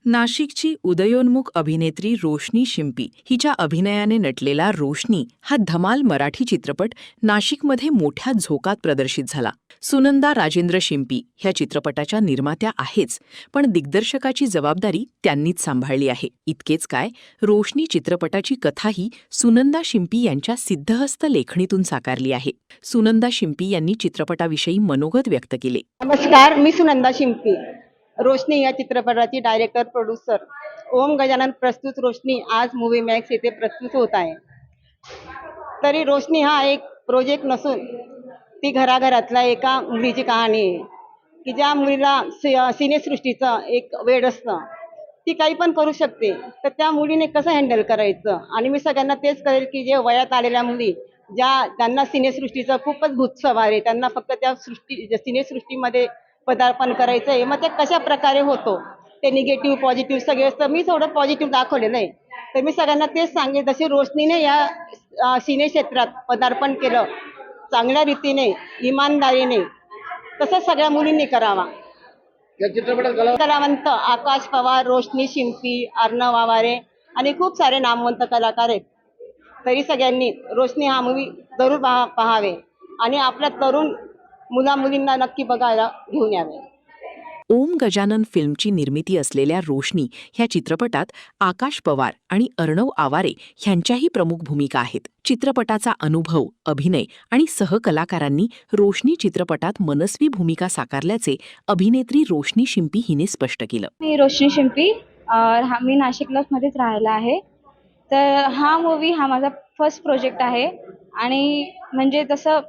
नाशिकची उदयोन्मुख अभिनेत्री रोशनी शिंपी हिच्या अभिनयाने नटलेला रोशनी हा धमाल मराठी चित्रपट नाशिकमध्ये मोठ्या झोकात प्रदर्शित झाला. सुनंदा राजेंद्र शिंपी ह्या चित्रपटाच्या निर्मात्या आहेच, पण दिग्दर्शकाची जबाबदारी त्यांनीच सांभाळली आहे. इतकेच काय, रोशनी चित्रपटाची कथाही सुनंदा शिंपी यांच्या सिद्धहस्त लेखणीतून साकारली आहे. सुनंदा शिंपी यांनी चित्रपटाविषयी मनोगत व्यक्त केले. नमस्कार, मी सुनंदा शिंपी, रोशनी या चित्रपटाची डायरेक्टर प्रोड्युसर. ओम गजानन प्रस्तुत रोशनी आज मूवी मॅक्स येथे प्रस्तुत होत आहे. तरी रोशनी हा एक प्रोजेक्ट नसून ती घराघरातल्या एका मुलीची कहाणी आहे की ज्या मुलीला सिनेसृष्टीचं एक वेड असतं. ती काही पण करू शकते, तर त्या मुलीने कसं हँडल करायचं. आणि मी सगळ्यांना तेच कळेल की जे वयात आलेल्या मुली त्यांना सिनेसृष्टीचं खूपच भूतसवार आहे, त्यांना फक्त त्या सिनेसृष्टीमध्ये पदार्पण करायचं आहे. मग ते कशा प्रकारे होतो, ते निगेटिव्ह पॉझिटिव्ह सगळे असतं. मी थोडं पॉझिटिव्ह दाखवलेलं आहे. तर मी सगळ्यांना तेच सांगेन, जशी रोशनीने या सिने क्षेत्रात पदार्पण केलं चांगल्या रीतीने, इमानदारीने, तसंच सगळ्या मुलींनी करावा. या चित्रपटात कलावंत आकाश पवार, रोशनी शिंपी, अर्णव आवारे आणि खूप सारे नामवंत कलाकार आहेत. तरी सगळ्यांनी रोशनी हा मूवी जरूर पाहावे आणि आपल्या तरुण मुला मुलींना नक्की बघायला घेऊन यावे. ओम गजानन फिल्मची निर्मिती असलेल्या रोशनी ह्या चित्रपटात आकाश पवार आणि अर्णव आवारे ह्यांच्याही प्रमुख भूमिका आहेत. चित्रपटाचा अनुभव, अभिनय आणि सहकलाकारांनी रोशनी चित्रपटात मनस्वी भूमिका साकारल्याचे अभिनेत्री रोशनी शिंपी हिने स्पष्ट केलं. मी रोशनी शिंपी, मी नाशिकमध्येच राहायला आहे. तर हा मूवी हा माझा फर्स्ट प्रोजेक्ट आहे आणि म्हणजे तसं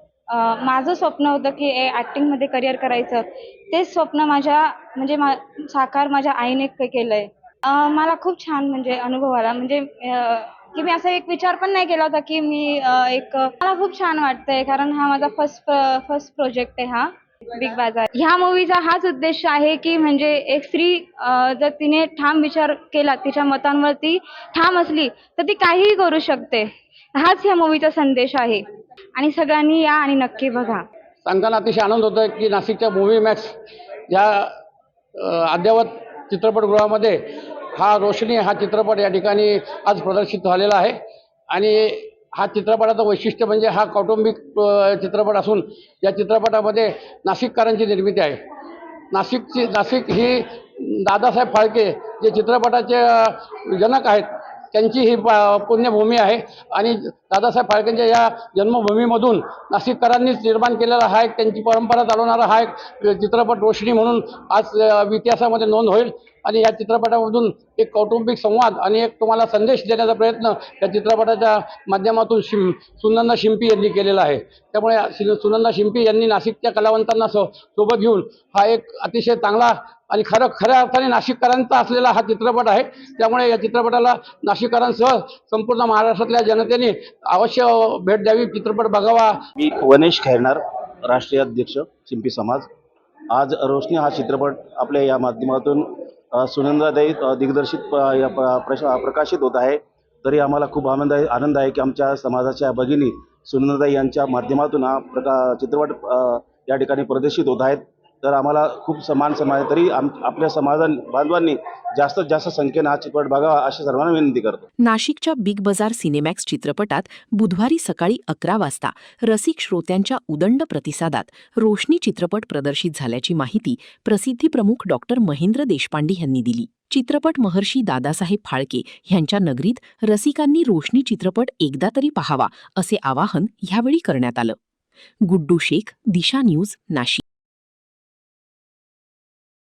माझं स्वप्न होतं की ॲक्टिंगमध्ये करिअर करायचं. तेच स्वप्न साकार माझ्या आईने केलंय. मला खूप छान अनुभव आला. की मी असा एक विचार पण नाही केला होता की मला खूप छान वाटतंय, कारण हा माझा फर्स्ट प्रोजेक्ट आहे. हा बिग बाजार ह्या मूवीचा हाच उद्देश आहे की एक स्त्री जर तिने ठाम विचार केला, तिच्या मतांवरती ठाम असली, तर ती काहीही करू शकते. हाच ह्या मूवीचा संदेश आहे आणि सगळ्यांनी या आणि नक्की बघा. सांगताना अतिशय आनंद होतोय की नाशिकच्या मूवी मॅक्स या अद्ययावत चित्रपटगृहामध्ये हा रोशनी हा चित्रपट या ठिकाणी आज प्रदर्शित झालेला आहे. आणि हा चित्रपटाचं वैशिष्ट्य म्हणजे हा कौटुंबिक चित्रपट असून या चित्रपटामध्ये नाशिककरांची निर्मिती आहे. नाशिक ही दादासाहेब फाळके जे चित्रपटाचे जनक आहेत त्यांची ही पुण्यभूमी आहे. आणि दादासाहेब फाळकेंच्या या जन्मभूमीमधून नाशिककरांनीच निर्माण केलेला हा एक त्यांची परंपरा चालवणारा हा एक चित्रपट रोशनी म्हणून आज इतिहासामध्ये नोंद होईल. आणि या चित्रपटामधून एक कौटुंबिक संवाद आणि एक तुम्हाला संदेश देण्याचा प्रयत्न या चित्रपटाच्या माध्यमातून सुनंदा शिंपी यांनी केलेला आहे. त्यामुळे सुनंदा शिंपी यांनी नाशिकच्या कलावंतांना सोबत घेऊन हा एक अतिशय चांगला आणि खऱ्या अर्थाने नाशिककरांचा असलेला हा चित्रपट आहे. त्यामुळे या चित्रपटाला नाशिककरांसह संपूर्ण महाराष्ट्रातल्या जनतेने अवश्य भेट द्यावी, चित्रपट बघावा. मी वनेश खैरनार, राष्ट्रीय अध्यक्ष शिंपी समाज. आज रोशनी हा चित्रपट आपल्या या माध्यमातून सुनंदाताई दिग्दर्शित प्रकाशित होत आहे. तरी आम्हाला खूप आनंद आहे की आमच्या समाजाच्या भगिनी सुनंदाताई यांच्या माध्यमातून हा चित्रपट या ठिकाणी प्रदर्शित होत आहेत. तर आम्हाला खूप समान समाज, तरी आपल्या बांधवांनी जास्तीत जास्त संख्येने हा चित्रपट बघावा अशी सर्वांना विनंती करतो. नाशिकच्या बिग बाजार सिनेमॅक्स चित्रपटात बुधवारी सकाळी 11 वाजता रसिक श्रोत्यांच्या उदंड प्रतिसादात रोशनी चित्रपट प्रदर्शित झाल्याची माहिती प्रसिद्धी प्रमुख डॉक्टर महेंद्र देशपांडे यांनी दिली. चित्रपट महर्षी दादासाहेब फाळके ह्यांच्या नगरीत रसिकांनी रोशनी चित्रपट एकदा तरी पाहावा असे आवाहन ह्यावेळी करण्यात आलं. गुड्डू शेख, दिशा न्यूज, नाशिक.